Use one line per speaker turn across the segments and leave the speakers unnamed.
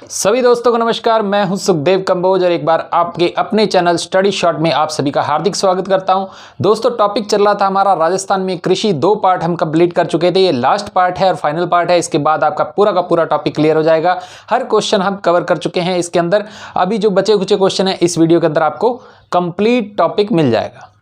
सभी दोस्तों को नमस्कार। मैं हूं सुखदेव कंबोज और एक बार आपके अपने चैनल स्टडी शॉर्ट में आप सभी का हार्दिक स्वागत करता हूं। दोस्तों टॉपिक चल रहा था हमारा राजस्थान में कृषि, 2 पार्ट हम कंप्लीट कर चुके थे। ये लास्ट पार्ट है और फाइनल पार्ट है। इसके बाद आपका पूरा का पूरा टॉपिक क्लियर हो जाएगा। हर क्वेश्चन हम कवर कर चुके हैं इसके अंदर। अभी जो बचे कुचे क्वेश्चन है इस वीडियो के अंदर आपको कंप्लीट टॉपिक मिल जाएगा।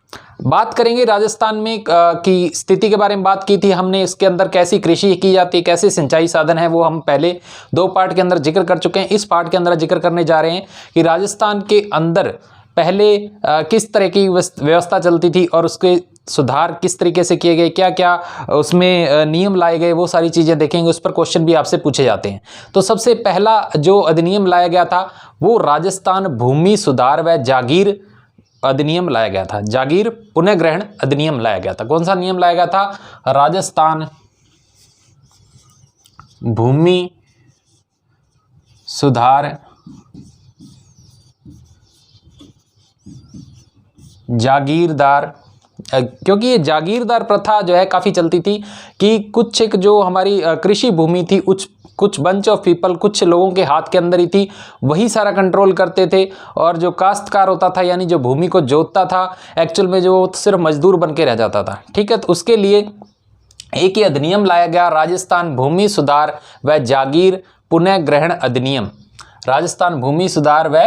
बात करेंगे राजस्थान में की स्थिति के बारे में बात की थी हमने। इसके अंदर कैसी कृषि की जाती है, कैसे सिंचाई साधन है, वो हम पहले 2 पार्ट के अंदर जिक्र कर चुके हैं। इस पार्ट के अंदर जिक्र करने जा रहे हैं कि राजस्थान के अंदर पहले किस तरह की व्यवस्था चलती थी और उसके सुधार किस तरीके से किए गए, क्या क्या उसमें नियम लाए गए, वो सारी चीज़ें देखेंगे। उस पर क्वेश्चन भी आपसे पूछे जाते हैं। तो सबसे पहला जो अधिनियम लाया गया था वो राजस्थान भूमि सुधार व जागीर अधिनियम लाया गया था। जागीर पुनः ग्रहण अधिनियम लाया गया था। कौन सा नियम लाया गया था? राजस्थान भूमि सुधार जागीरदार। क्योंकि ये जागीरदार प्रथा जो है काफ़ी चलती थी कि कुछ एक जो हमारी कृषि भूमि थी कुछ बंच ऑफ पीपल, कुछ लोगों के हाथ के अंदर ही थी, वही सारा कंट्रोल करते थे। और जो काश्तकार होता था यानी जो भूमि को जोतता था, एक्चुअल में जो सिर्फ मजदूर बन के रह जाता था। ठीक है, तो उसके लिए एक ही अधिनियम लाया गया, राजस्थान भूमि सुधार व जागीर पुनः ग्रहण अधिनियम। राजस्थान भूमि सुधार व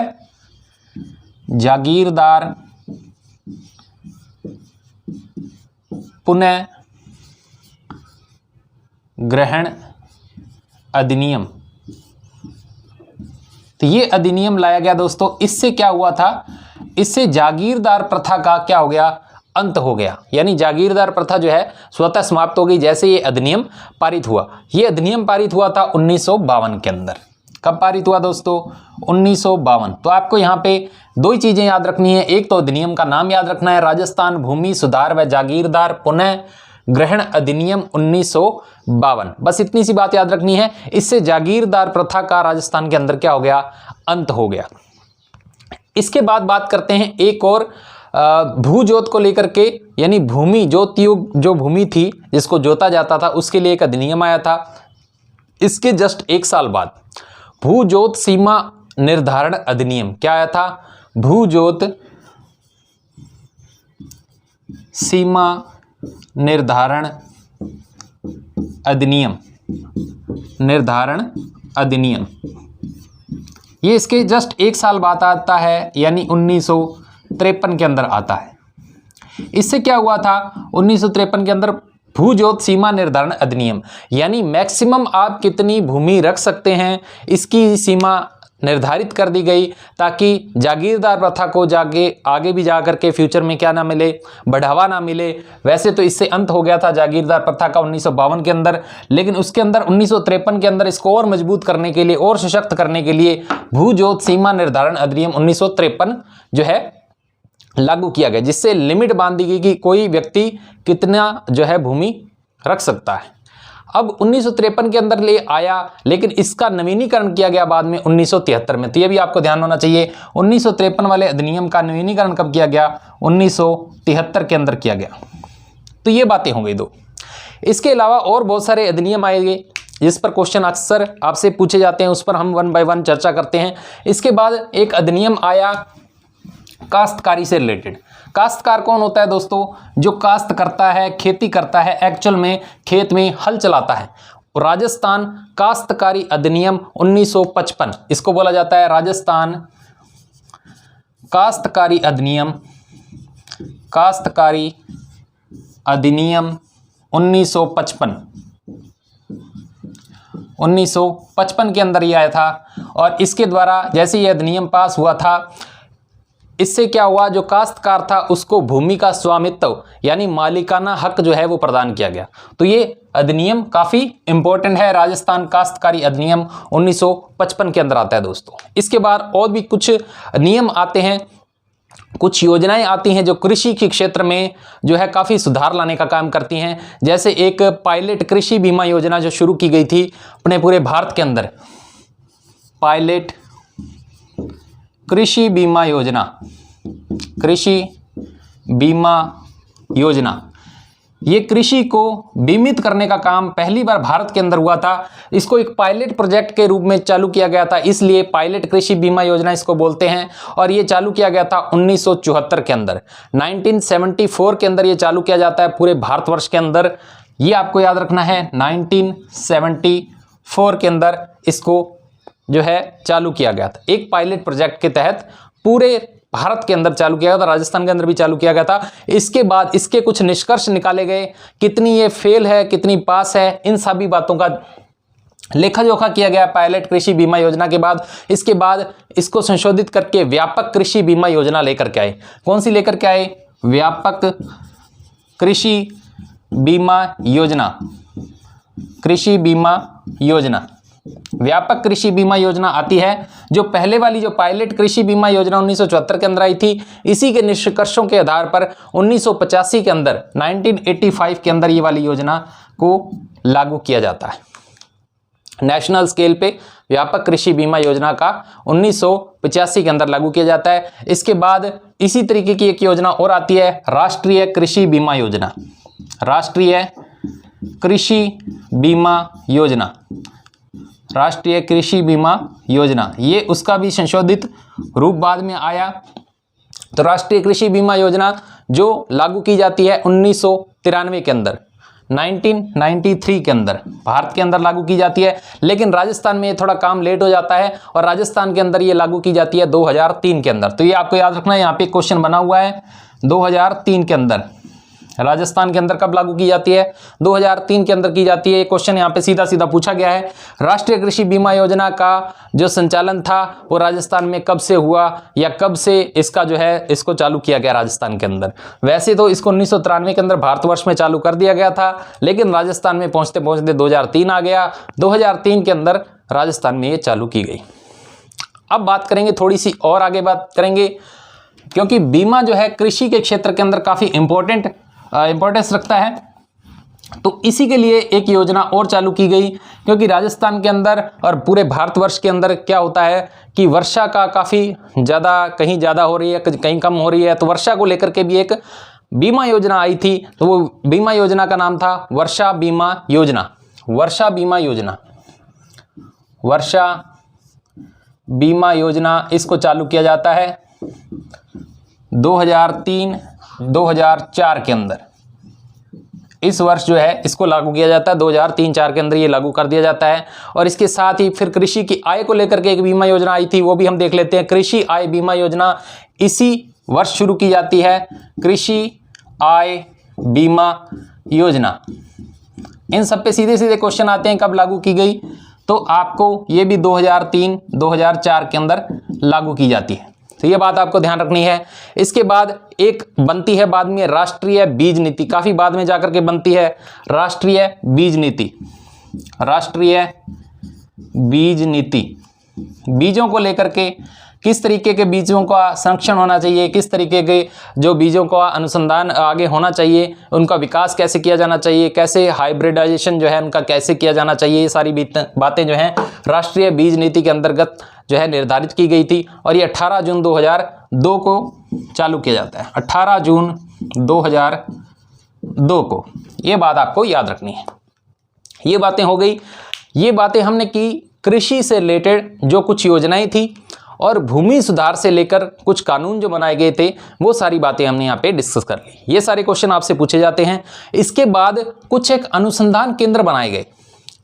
जागीरदार पुनः ग्रहण अधिनियम। तो ये अधिनियम लाया गया दोस्तों। इससे क्या हुआ था? इससे जागीरदार प्रथा का क्या हो गया? अंत हो गया। यानी जागीरदार प्रथा जो है स्वतः समाप्त हो गई जैसे ये अधिनियम पारित हुआ। ये अधिनियम पारित हुआ था 1952 के अंदर। कब पारित हुआ दोस्तों? 1952। तो आपको यहाँ पे 2 ही चीजें याद रखनी है। एक तो अधिनियम का नाम याद रखना है, राजस्थान भूमि सुधार व जागीरदार पुनः ग्रहण अधिनियम 1952। बस इतनी सी बात याद रखनी है। इससे जागीरदार प्रथा का राजस्थान के अंदर क्या हो गया? अंत हो गया। इसके बाद बात करते हैं एक और भू जोत को लेकर के, यानी भूमि जोतयुग जो भूमि थी जिसको जोता जाता था उसके लिए एक अधिनियम आया था। इसके जस्ट 1 साल बाद भू जोत सीमा निर्धारण अधिनियम क्या आया था? भू जोत सीमा निर्धारण अधिनियम। ये इसके जस्ट 1 साल बाद आता है, यानी 1953 के अंदर आता है। इससे क्या हुआ था? 1953 के अंदर भू जोत सीमा निर्धारण अधिनियम, यानी मैक्सिमम आप कितनी भूमि रख सकते हैं इसकी सीमा निर्धारित कर दी गई, ताकि जागीरदार प्रथा को आगे भी जा करके फ्यूचर में क्या ना मिले, बढ़ावा ना मिले। वैसे तो इससे अंत हो गया था जागीरदार प्रथा का 1952 के अंदर, लेकिन उसके अंदर 1953 के अंदर इसको और मजबूत करने के लिए और सशक्त करने के लिए भू जोत सीमा निर्धारण अधिनियम 1953 जो है लागू किया गया, जिससे लिमिट बांध दी गई कि कोई व्यक्ति कितना जो है भूमि रख सकता है। अब 1953 के अंदर ले आया, लेकिन इसका नवीनीकरण किया गया बाद में 1973 में। तो ये भी आपको ध्यान होना चाहिए। 1953 वाले अधिनियम का नवीनीकरण कब किया गया? 1973 के अंदर किया गया। तो ये बातें हो गई 2। इसके अलावा और बहुत सारे अधिनियम आएंगे जिस पर क्वेश्चन अक्सर आपसे पूछे जाते हैं, उस पर हम 1 बाय 1 चर्चा करते हैं। इसके बाद एक अधिनियम आया काश्तकारी से रिलेटेड। काश्तकार कौन होता है दोस्तों? जो काश्त करता है, खेती करता है, एक्चुअल में खेत में हल चलाता है। राजस्थान काश्तकारी अधिनियम 1955 इसको बोला जाता है। राजस्थान काश्तकारी अधिनियम 1955 के अंदर ये आया था। और इसके द्वारा जैसे ये अधिनियम पास हुआ था, इससे क्या हुआ? जो काश्तकार था उसको भूमि का स्वामित्व यानी मालिकाना हक जो है वो प्रदान किया गया। तो ये अधिनियम काफी इंपॉर्टेंट है। राजस्थान काश्तकारी अधिनियम 1955 के अंदर आता है दोस्तों। इसके बाद और भी कुछ नियम आते हैं, कुछ योजनाएं आती हैं जो कृषि के क्षेत्र में जो है काफी सुधार लाने का काम करती हैं। जैसे एक पायलट कृषि बीमा योजना जो शुरू की गई थी अपने पूरे भारत के अंदर, पायलट कृषि बीमा योजना। ये कृषि को बीमित करने का काम पहली बार भारत के अंदर हुआ था। इसको एक पायलट प्रोजेक्ट के रूप में चालू किया गया था, इसलिए पायलट कृषि बीमा योजना इसको बोलते हैं। और ये चालू किया गया था 1974 के अंदर। 1974 के अंदर ये चालू किया जाता है पूरे भारतवर्ष के अंदर। ये आपको याद रखना है, 1974 के अंदर इसको जो है चालू किया गया था। एक पायलट प्रोजेक्ट के तहत पूरे भारत के अंदर चालू किया गया था, राजस्थान के अंदर भी चालू किया गया था। इसके बाद इसके कुछ निष्कर्ष निकाले गए, कितनी ये फेल है, कितनी पास है, इन सभी बातों का लेखा जोखा किया गया पायलट कृषि बीमा योजना के बाद। इसके बाद इसको संशोधित करके व्यापक कृषि बीमा योजना लेकर के आए। कौन सी लेकर के आए? व्यापक कृषि बीमा योजना। कृषि बीमा योजना, व्यापक कृषि बीमा योजना आती है। जो पहले वाली जो पायलट कृषि बीमा योजना 1974 के अंदर आई थी, इसी के निष्कर्षों के आधार पर 1985 के अंदर 1985 के अंदर ये वाली योजना को लागू किया जाता है। नेशनल स्केल पे व्यापक कृषि बीमा योजना का 1985 के अंदर लागू किया जाता है। इसके बाद इसी तरीके की एक योजना और आती है, राष्ट्रीय कृषि बीमा योजना। राष्ट्रीय कृषि बीमा योजना, राष्ट्रीय कृषि बीमा योजना, ये उसका भी संशोधित रूप बाद में आया। तो राष्ट्रीय कृषि बीमा योजना जो लागू की जाती है 1993 के अंदर, 1993 के अंदर भारत के अंदर लागू की जाती है। लेकिन राजस्थान में ये थोड़ा काम लेट हो जाता है और राजस्थान के अंदर ये लागू की जाती है 2003 के अंदर। तो ये आपको याद रखना है, यहाँ पे क्वेश्चन बना हुआ है 2003 के अंदर। राजस्थान के अंदर कब लागू की जाती है? 2003 के अंदर की जाती है। ये क्वेश्चन यहाँ पे सीधा सीधा पूछा गया है। राष्ट्रीय कृषि बीमा योजना का जो संचालन था वो राजस्थान में कब से हुआ या कब से इसका जो है इसको चालू किया गया राजस्थान के अंदर? वैसे तो इसको 1993 के अंदर भारतवर्ष में चालू कर दिया गया था, लेकिन राजस्थान में पहुंचते पहुंचते 2003 आ गया। 2003 के अंदर राजस्थान में ये चालू की गई। अब बात करेंगे, थोड़ी सी और आगे बात करेंगे, क्योंकि बीमा जो है कृषि के क्षेत्र के अंदर काफ़ी इंपॉर्टेंस रखता है। तो इसी के लिए एक योजना और चालू की गई, क्योंकि राजस्थान के अंदर और पूरे भारतवर्ष के अंदर क्या होता है कि वर्षा का काफ़ी ज़्यादा, कहीं ज़्यादा हो रही है, कहीं कम हो रही है। तो वर्षा को लेकर के भी एक बीमा योजना आई थी। तो वो बीमा योजना का नाम था वर्षा बीमा योजना। वर्षा बीमा योजना, वर्षा बीमा योजना, इसको चालू किया जाता है 2003-2004 के अंदर। इस वर्ष जो है इसको लागू किया जाता है 2003-04 के अंदर ये लागू कर दिया जाता है। और इसके साथ ही फिर कृषि की आय को लेकर के एक बीमा योजना आई थी, वो भी हम देख लेते हैं। कृषि आय बीमा योजना इसी वर्ष शुरू की जाती है, कृषि आय बीमा योजना। इन सब पे सीधे सीधे क्वेश्चन आते हैं, कब लागू की गई? तो आपको ये भी 2003-2004 के अंदर लागू की जाती है। तो ये बात आपको ध्यान रखनी है। इसके बाद एक बनती है बाद में राष्ट्रीय बीज नीति, काफ़ी बाद में जाकर के बनती है राष्ट्रीय बीज नीति। राष्ट्रीय बीज नीति, बीजों को लेकर के किस तरीके के बीजों का संरक्षण होना चाहिए, किस तरीके के जो बीजों का अनुसंधान आगे होना चाहिए, उनका विकास कैसे किया जाना चाहिए, कैसे हाइब्रिडाइजेशन जो है उनका कैसे किया जाना चाहिए, ये सारी बातें जो हैं राष्ट्रीय बीज नीति के अंतर्गत जो है निर्धारित की गई थी। और ये 18 जून 2002 को चालू किया जाता है, 18 जून 2002 को। ये बात आपको याद रखनी है। ये बातें हो गई। ये बातें हमने की कृषि से रिलेटेड जो कुछ योजनाएं थी और भूमि सुधार से लेकर कुछ कानून जो बनाए गए थे, वो सारी बातें हमने यहाँ पे डिस्कस कर ली। ये सारे क्वेश्चन आपसे पूछे जाते हैं। इसके बाद कुछ एक अनुसंधान केंद्र बनाए गए,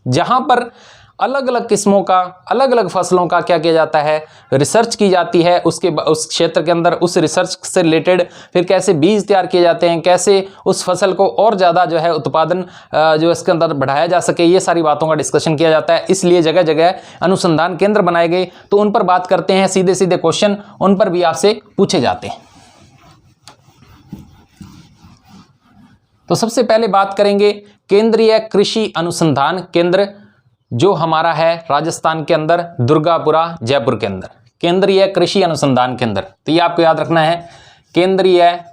जहाँ पर अलग अलग किस्मों का, अलग अलग फसलों का क्या किया जाता है, रिसर्च की जाती है। उस क्षेत्र के अंदर उस रिसर्च से रिलेटेड फिर कैसे बीज तैयार किए जाते हैं, कैसे उस फसल को और ज़्यादा जो है उत्पादन जो इसके अंदर बढ़ाया जा सके, ये सारी बातों का डिस्कशन किया जाता है। इसलिए जगह जगह अनुसंधान केंद्र बनाए गए। तो उन पर बात करते हैं, सीधे सीधे क्वेश्चन उन पर भी आपसे पूछे जाते हैं। तो सबसे पहले बात करेंगे केंद्रीय कृषि अनुसंधान केंद्र, जो हमारा है राजस्थान के अंदर दुर्गापुरा जयपुर के अंदर, केंद्रीय कृषि अनुसंधान केंद्र। तो ये आपको याद रखना है, केंद्रीय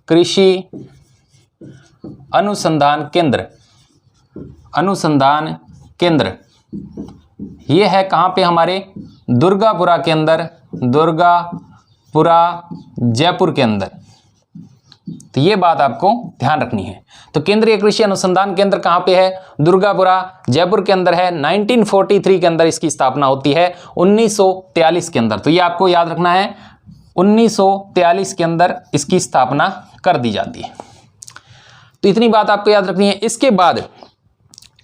कृषि अनुसंधान केंद्र। अनुसंधान केंद्र ये है कहाँ पे? हमारे दुर्गापुरा के अंदर, दुर्गापुरा जयपुर के अंदर। तो ये बात आपको ध्यान रखनी है। तो केंद्रीय कृषि अनुसंधान केंद्र कहाँ पे है? दुर्गापुरा जयपुर के अंदर है। 1943 के अंदर इसकी स्थापना होती है, 1943 के अंदर। तो ये आपको याद रखना है, 1943 के अंदर इसकी स्थापना कर दी जाती है। तो इतनी बात आपको याद रखनी है। इसके बाद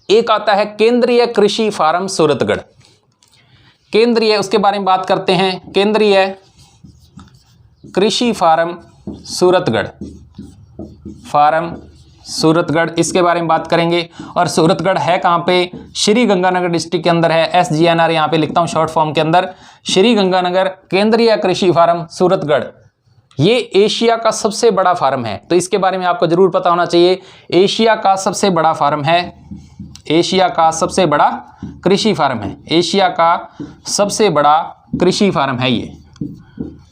एक आता है केंद्रीय कृषि फार्म सूरतगढ़। केंद्रीय, उसके बारे में बात करते हैं। केंद्रीय कृषि फार्म सूरतगढ़, फार्म सूरतगढ़, इसके बारे में बात करेंगे। और सूरतगढ़ है कहाँ पे? श्री गंगानगर डिस्ट्रिक्ट के अंदर है। SGNR यहाँ पे लिखता हूँ शॉर्ट फॉर्म के अंदर, श्री गंगानगर केंद्रीय कृषि फार्म सूरतगढ़। ये एशिया का सबसे बड़ा फार्म है, तो इसके बारे में आपको जरूर पता होना चाहिए। एशिया का सबसे बड़ा फार्म है, एशिया का सबसे बड़ा कृषि फार्म है, एशिया का सबसे बड़ा कृषि फार्म है, ये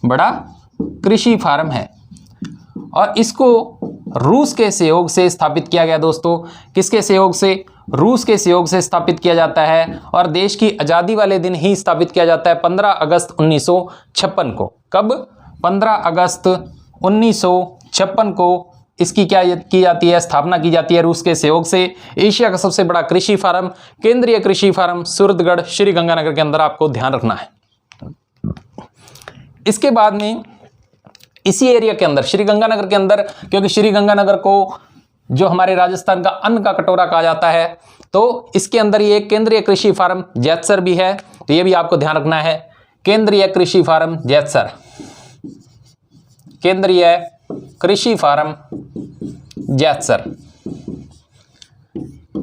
बड़ा कृषि फार्म है। और इसको रूस के सहयोग से स्थापित किया गया दोस्तों। किसके सहयोग से? रूस के सहयोग से स्थापित किया जाता है। और देश की आज़ादी वाले दिन ही स्थापित किया जाता है, 15 अगस्त 1956 को। कब? 15 अगस्त 1956 को इसकी क्या की जाती है? स्थापना की जाती है रूस के सहयोग से। एशिया का सबसे बड़ा कृषि फार्म, केंद्रीय कृषि फार्म सूरतगढ़, श्री गंगानगर के अंदर आपको ध्यान रखना है। इसके बाद में इसी एरिया के अंदर, श्री गंगानगर के अंदर, क्योंकि श्री गंगानगर को जो हमारे राजस्थान का अन्न का कटोरा कहा जाता है, तो इसके अंदर ये केंद्रीय कृषि फार्म जैतसर भी है। तो ये भी आपको ध्यान रखना है, केंद्रीय कृषि फार्म जैतसर, केंद्रीय कृषि फार्म जैतसर,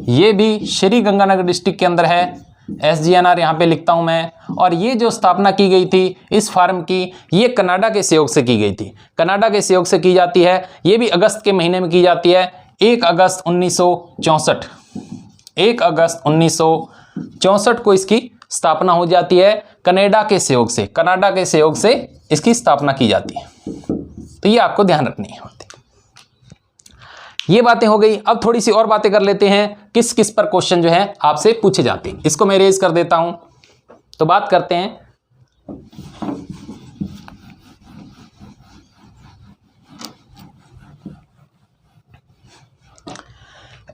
ये भी श्री गंगानगर डिस्ट्रिक्ट के अंदर है। SGNR यहाँ पे लिखता हूँ मैं। और ये जो स्थापना की गई थी इस फार्म की, ये कनाडा के सहयोग से की गई थी, कनाडा के सहयोग से की जाती है। ये भी अगस्त के महीने में की जाती है, 1 अगस्त 1964, 1 अगस्त 1964 को इसकी स्थापना हो जाती है। कनाडा के सहयोग से, कनाडा के सहयोग से इसकी स्थापना की जाती है। तो ये आपको ध्यान रखनी है। ये बातें हो गई। अब थोड़ी सी और बातें कर लेते हैं, किस किस पर क्वेश्चन जो है आपसे पूछे जाते हैं। इसको मैं रेज कर देता हूं। तो बात करते हैं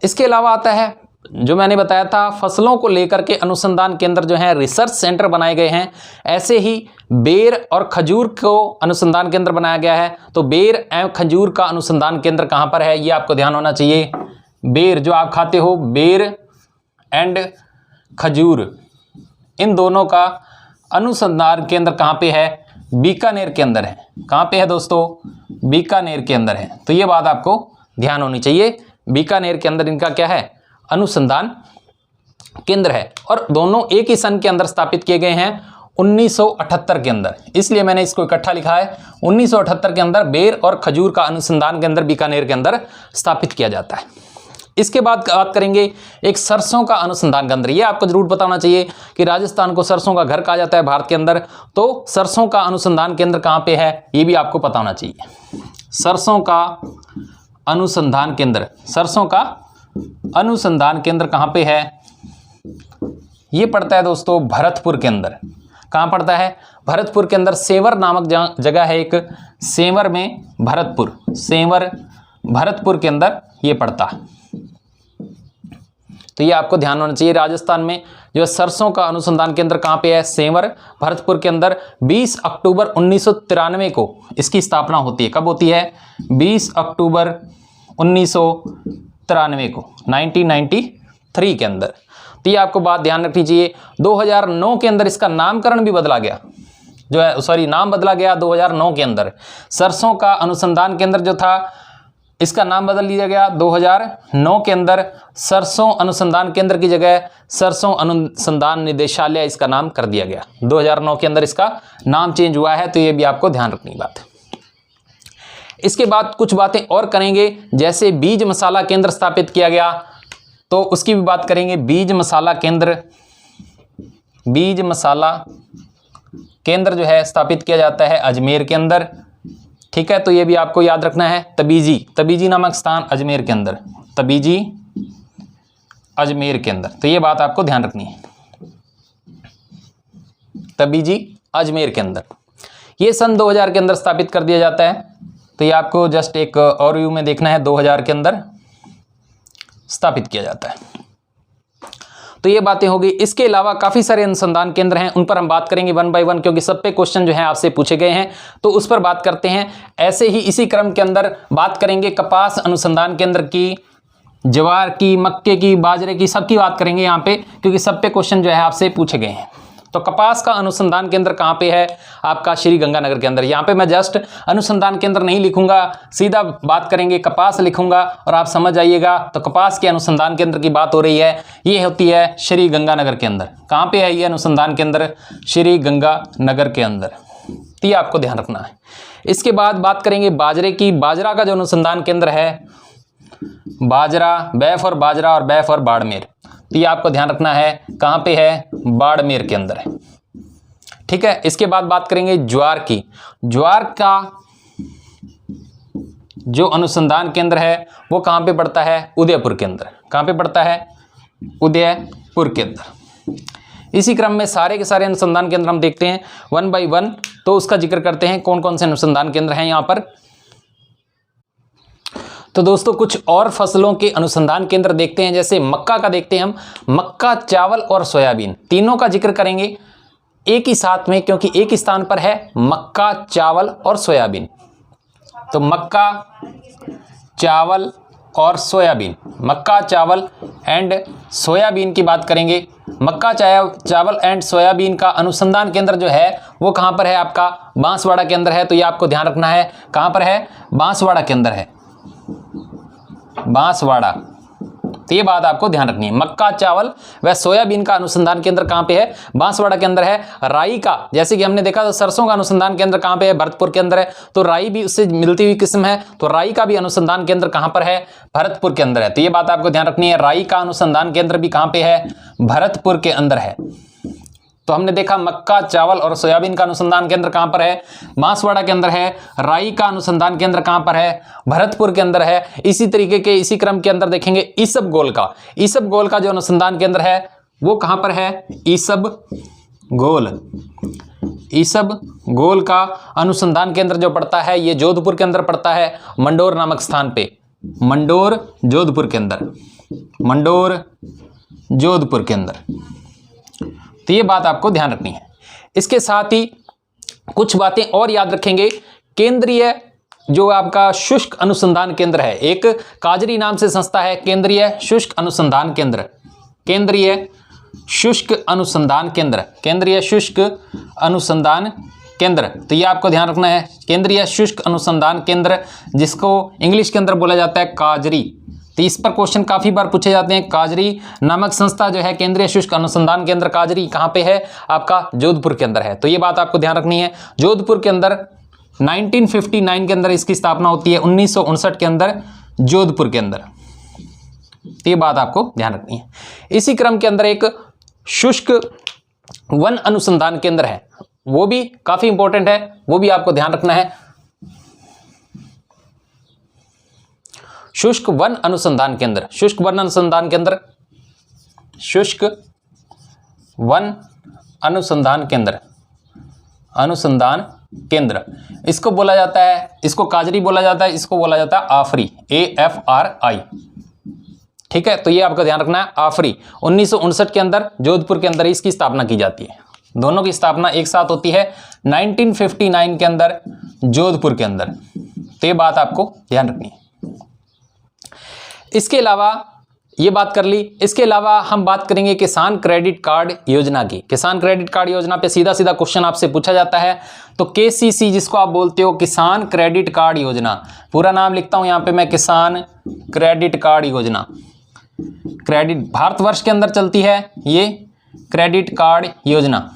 इसके अलावा आता है जो मैंने बताया था, फसलों को लेकर के अनुसंधान केंद्र जो है रिसर्च सेंटर बनाए गए हैं। ऐसे ही बेर और खजूर को अनुसंधान केंद्र बनाया गया है। तो बेर एवं खजूर का अनुसंधान केंद्र कहाँ पर है, ये आपको ध्यान होना चाहिए। बेर जो आप खाते हो, बेर एंड खजूर, इन दोनों का अनुसंधान केंद्र कहाँ पे है? बीकानेर के अंदर है। कहाँ पे है दोस्तों? बीकानेर के अंदर है। तो ये बात आपको ध्यान होनी चाहिए, बीकानेर के अंदर इनका क्या है? अनुसंधान केंद्र है। और दोनों एक ही सन के अंदर स्थापित किए गए हैं, 1978 के अंदर, इसलिए मैंने इसको इकट्ठा लिखा है। 1978 के अंदर बेर और खजूर का अनुसंधान केंद्र बीकानेर के अंदर स्थापित किया जाता है। इसके बाद बात करेंगे एक सरसों का अनुसंधान केंद्र। ये आपको जरूर पता होना चाहिए कि राजस्थान को सरसों का घर कहा जाता है भारत के अंदर। तो सरसों का अनुसंधान केंद्र कहाँ पे है, ये भी आपको पता होना चाहिए। सरसों का अनुसंधान केंद्र, सरसों का अनुसंधान केंद्र कहाँ पे है? ये पड़ता है दोस्तों भरतपुर के अंदर। कहाँ पड़ता है? भरतपुर के अंदर। सेंवर नामक जगह है एक, सेंवर में भरतपुर, सेंवर भरतपुर के अंदर ये पड़ता है। तो ये आपको ध्यान होना चाहिए। राजस्थान में जो सरसों का अनुसंधान केंद्र कहाँ पे है? सेंवर भरतपुर के अंदर। 20 अक्टूबर 1993 को इसकी स्थापना होती है। कब होती है? 20 अक्टूबर 1993 को, 1993 के अंदर। तो ये आपको बात ध्यान रखनी चाहिए। 2009 के अंदर इसका नामकरण भी बदला गया, जो है सॉरी नाम बदला गया 2009 के अंदर। सरसों का अनुसंधान केंद्र जो था इसका नाम बदल दिया गया 2009 के अंदर। सरसों अनुसंधान केंद्र की जगह सरसों अनुसंधान निदेशालय इसका नाम कर दिया गया। 2009 के अंदर इसका नाम चेंज हुआ है। तो ये भी आपको ध्यान रखनी बात है। इसके बाद कुछ बातें और करेंगे, जैसे बीज मसाला केंद्र स्थापित किया गया, तो उसकी भी बात करेंगे। बीज मसाला केंद्र, बीज मसाला केंद्र जो है स्थापित किया जाता है अजमेर के अंदर। ठीक है, तो ये भी आपको याद रखना है। तबीजी, तबीजी नामक स्थान अजमेर के अंदर, तबीजी अजमेर के अंदर। तो ये बात आपको ध्यान रखनी है, तबीजी अजमेर के अंदर। ये सन 2000 के अंदर स्थापित कर दिया जाता है। तो ये आपको जस्ट एक ओवरव्यू में देखना है, 2000 के अंदर स्थापित किया जाता है। तो ये बातें होगी। इसके अलावा काफ़ी सारे अनुसंधान केंद्र हैं, उन पर हम बात करेंगे वन बाय वन, क्योंकि सब पे क्वेश्चन जो है आपसे पूछे गए हैं, तो उस पर बात करते हैं। ऐसे ही इसी क्रम के अंदर बात करेंगे कपास अनुसंधान केंद्र की, ज्वार की, मक्के की, बाजरे की, सबकी बात करेंगे यहाँ पे, क्योंकि सब पे क्वेश्चन जो है आपसे पूछे गए हैं। तो कपास का अनुसंधान केंद्र कहाँ पे है? आपका श्री गंगानगर के अंदर। यहाँ पे मैं जस्ट अनुसंधान केंद्र नहीं लिखूंगा, सीधा बात करेंगे कपास लिखूंगा और आप समझ जाइएगा। तो कपास के अनुसंधान केंद्र की बात हो रही है, ये होती है श्री गंगानगर के अंदर। कहाँ पे है ये अनुसंधान केंद्र? श्री गंगानगर के अंदर। तो ये आपको ध्यान रखना है। इसके बाद बात करेंगे बाजरे की। बाजरा का जो अनुसंधान केंद्र है, बाजरा, बै फॉर बाजरा और बै फॉर बाड़मेर, तो ये आपको ध्यान रखना है, कहाँ पे है? बाड़मेर के अंदर है। ठीक है। इसके बाद बात करेंगे ज्वार की। ज्वार का जो अनुसंधान केंद्र है वो कहाँ पे पड़ता है? उदयपुर के अंदर। कहाँ पे पड़ता है? उदयपुर के अंदर। इसी क्रम में सारे के सारे अनुसंधान केंद्र हम देखते हैं वन बाय वन, तो उसका जिक्र करते हैं कौन कौन से अनुसंधान केंद्र हैं यहाँ पर। तो दोस्तों कुछ और फसलों के अनुसंधान केंद्र देखते हैं, जैसे मक्का का देखते हैं हम। मक्का, चावल और सोयाबीन, तीनों का जिक्र करेंगे एक ही साथ में, क्योंकि एक ही स्थान पर है मक्का, चावल और सोयाबीन। तो मक्का, चावल और सोयाबीन, मक्का, चावल एंड सोयाबीन की बात करेंगे। मक्का, चावल एंड सोयाबीन का अनुसंधान केंद्र जो है वो कहाँ पर है? आपका बांसवाड़ा के अंदर है। तो ये आपको ध्यान रखना है, कहाँ पर है? बांसवाड़ा के अंदर है, बांसवाड़ा। तो ये बात आपको ध्यान रखनी है। मक्का, चावल व सोयाबीन का अनुसंधान केंद्र कहाँ पे है? बांसवाड़ा के अंदर है। राई का, जैसे कि हमने देखा तो सरसों का अनुसंधान केंद्र कहाँ पे है? भरतपुर के अंदर है। तो राई भी उससे मिलती हुई किस्म है, तो राई का भी अनुसंधान केंद्र कहाँ पर है? भरतपुर के अंदर है। तो ये बात आपको ध्यान रखनी है, राई का अनुसंधान केंद्र भी कहाँ पे है? भरतपुर के अंदर है। तो हमने देखा मक्का, चावल और सोयाबीन का अनुसंधान केंद्र कहाँ पर है? बांसवाड़ा के अंदर है। राई का अनुसंधान केंद्र कहाँ पर है? भरतपुर के अंदर है। इसी तरीके के इसी क्रम के अंदर देखेंगे ईसबगोल का। ईसबगोल का जो अनुसंधान केंद्र है वो कहाँ पर है? ईसबगोल। ईसबगोल का अनुसंधान केंद्र जो पड़ता है ये जोधपुर के अंदर पड़ता है, मंडोर नामक स्थान पे। मंडोर, जोधपुर के अंदर। मंडोर, जोधपुर के अंदर। तो ये बात आपको ध्यान रखनी है। इसके साथ ही कुछ बातें और याद रखेंगे। केंद्रीय जो आपका शुष्क अनुसंधान केंद्र है, एक काजरी नाम से संस्था है, केंद्रीय शुष्क अनुसंधान केंद्र। केंद्रीय शुष्क अनुसंधान केंद्र, केंद्रीय शुष्क अनुसंधान केंद्र। तो ये आपको ध्यान रखना है, केंद्रीय शुष्क अनुसंधान केंद्र, जिसको इंग्लिश के अंदर बोला जाता है काजरी। तो इस पर क्वेश्चन काफ़ी बार पूछे जाते हैं। काजरी नामक संस्था जो है केंद्रीय शुष्क अनुसंधान केंद्र काजरी कहाँ पे है? आपका जोधपुर के अंदर है। तो ये बात आपको ध्यान रखनी है। जोधपुर के अंदर 1959 के अंदर इसकी स्थापना होती है, 1959 के अंदर जोधपुर के अंदर। तो ये बात आपको ध्यान रखनी है। इसी क्रम के अंदर एक शुष्क वन अनुसंधान केंद्र है, वो भी काफ़ी इंपॉर्टेंट है, वो भी आपको ध्यान रखना है। शुष्क वन अनुसंधान केंद्र, शुष्क वन अनुसंधान केंद्र, शुष्क वन अनुसंधान केंद्र, अनुसंधान केंद्र, इसको बोला जाता है, इसको काजरी बोला जाता है, इसको बोला जाता है आफरी, AFRI। ठीक है, तो ये आपका ध्यान रखना है। आफरी 1959 के अंदर जोधपुर के अंदर इसकी स्थापना की जाती है। दोनों की स्थापना एक साथ होती है 1959 के अंदर जोधपुर के अंदर। तो ये बात आपको ध्यान रखनी है। इसके अलावा ये बात कर ली। इसके अलावा हम बात करेंगे किसान क्रेडिट कार्ड योजना की। किसान क्रेडिट कार्ड योजना पे सीधा सीधा क्वेश्चन आपसे पूछा जाता है। तो KCC जिसको आप बोलते हो, किसान क्रेडिट कार्ड योजना, पूरा नाम लिखता हूं यहां पे मैं, किसान क्रेडिट कार्ड योजना। क्रेडिट भारतवर्ष के अंदर चलती है ये क्रेडिट कार्ड योजना,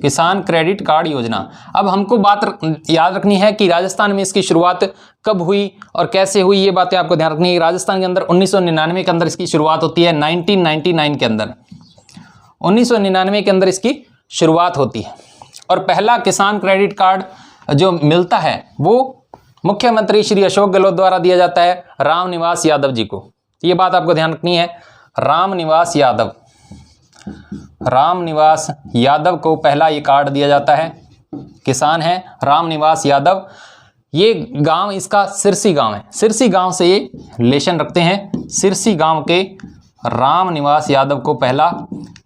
किसान क्रेडिट कार्ड योजना। अब हमको बात याद रखनी है कि राजस्थान में इसकी शुरुआत कब हुई और कैसे हुई, ये बातें आपको ध्यान रखनी है। राजस्थान के अंदर 1999 के अंदर इसकी शुरुआत होती है, 1999 के अंदर, 1999 के अंदर इसकी शुरुआत होती है। और पहला किसान क्रेडिट कार्ड जो मिलता है वो मुख्यमंत्री श्री अशोक गहलोत द्वारा दिया जाता है रामनिवास यादव जी को। ये बात आपको ध्यान रखनी है, रामनिवास यादव, रामनिवास यादव को पहला ये कार्ड दिया जाता है। किसान है रामनिवास यादव, ये गांव इसका सिरसी गांव है, सिरसी गांव से ये रिलेशन रखते हैं। सिरसी गांव के राम निवास यादव को पहला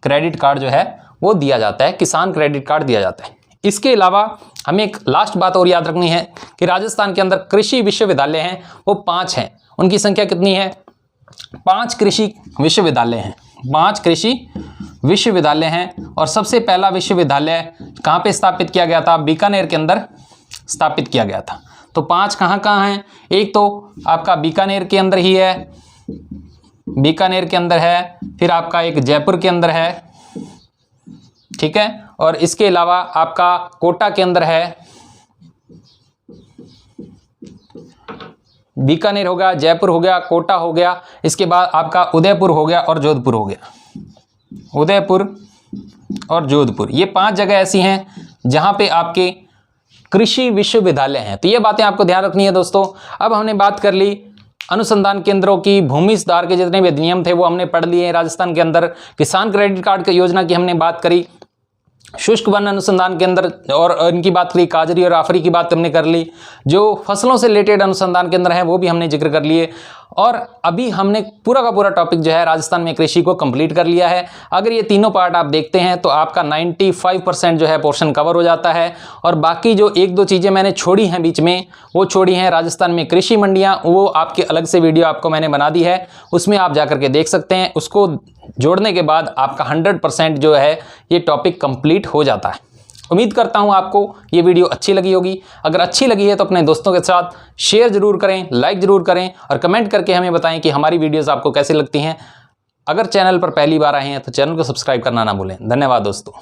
क्रेडिट कार्ड जो है वो दिया जाता है, किसान क्रेडिट कार्ड दिया जाता है। इसके अलावा हमें एक लास्ट बात और याद रखनी है कि राजस्थान के अंदर कृषि विश्वविद्यालय हैं वो 5 हैं। उनकी संख्या कितनी है? 5 कृषि विश्वविद्यालय हैं, 5 कृषि विश्वविद्यालय हैं। और सबसे पहला विश्वविद्यालय कहाँ पे स्थापित किया गया था? बीकानेर के अंदर स्थापित किया गया था। तो 5 कहाँ हैं? एक तो आपका बीकानेर के अंदर ही है, बीकानेर के अंदर है, फिर आपका एक जयपुर के अंदर है, ठीक है, और इसके अलावा आपका कोटा के अंदर है। बीकानेर हो गया, जयपुर हो गया, कोटा हो गया, इसके बाद आपका उदयपुर हो गया और जोधपुर हो गया। उदयपुर और जोधपुर, ये 5 जगह ऐसी हैं जहां पे आपके कृषि विश्वविद्यालय हैं। तो ये बातें आपको ध्यान रखनी है दोस्तों। अब हमने बात कर ली अनुसंधान केंद्रों की, भूमि सुधार के जितने भी अधिनियम थे वो हमने पढ़ लिए हैं राजस्थान के अंदर। किसान क्रेडिट कार्ड की योजना की हमने बात करी, शुष्क वन अनुसंधान केंद्र और इनकी बात करी, काजरी और आफरी की बात हमने कर ली। जो फसलों से रिलेटेड अनुसंधान केंद्र हैं वो भी हमने जिक्र कर लिए। और अभी हमने पूरा का पूरा टॉपिक जो है राजस्थान में कृषि को कंप्लीट कर लिया है। अगर ये तीनों पार्ट आप देखते हैं तो आपका 95% जो है पोर्शन कवर हो जाता है। और बाकी जो 1-2 चीज़ें मैंने छोड़ी हैं बीच में, वो छोड़ी हैं राजस्थान में कृषि मंडियाँ, वो आपके अलग से वीडियो आपको मैंने बना दी है, उसमें आप जा करके देख सकते हैं। उसको जोड़ने के बाद आपका 100% जो है ये टॉपिक कंप्लीट हो जाता है। उम्मीद करता हूं आपको ये वीडियो अच्छी लगी होगी। अगर अच्छी लगी है तो अपने दोस्तों के साथ शेयर जरूर करें, लाइक जरूर करें और कमेंट करके हमें बताएं कि हमारी वीडियोस आपको कैसी लगती हैं। अगर चैनल पर पहली बार आए हैं तो चैनल को सब्सक्राइब करना ना भूलें। धन्यवाद दोस्तों।